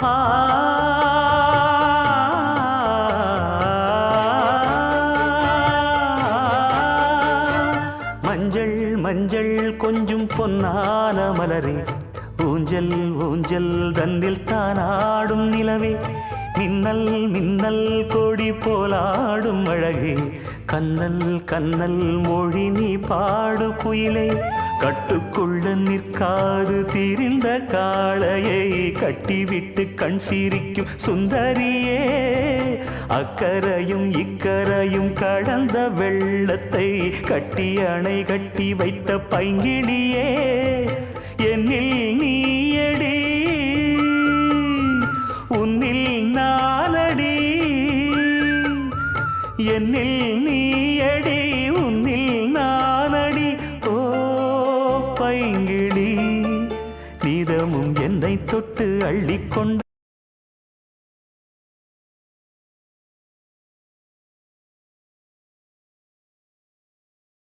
ஆ மஞ்சள் மஞ்சள் கொஞ்சம் பொன்னான மலரே, ஊஞ்சல் ஊஞ்சல் தன்னில் தானாடும் நிலவே, மின்னல் மின்னல் கொடி போலாடும் அழகே, கண்ணல் கண்ணல் மொழி நீ பாடு குயிலே, கட்டுக்குள்ள நிற்காது திரிந்த காளையை கட்டிவிட்டு கண் சிரிக்கும் சுந்தரியே, அக்கரையும் இக்கரையும் கடந்த வெள்ளத்தை கட்டி அணை கட்டி வைத்த பைங்கிளியே, என்னில் நீயடி உன்னில் நானடி, என்னில் நீயடி உன்னில் நானடி. ஓ பைங்கிளி, நீதமும் என்னை தொட்டு அள்ளிக்கொண்டு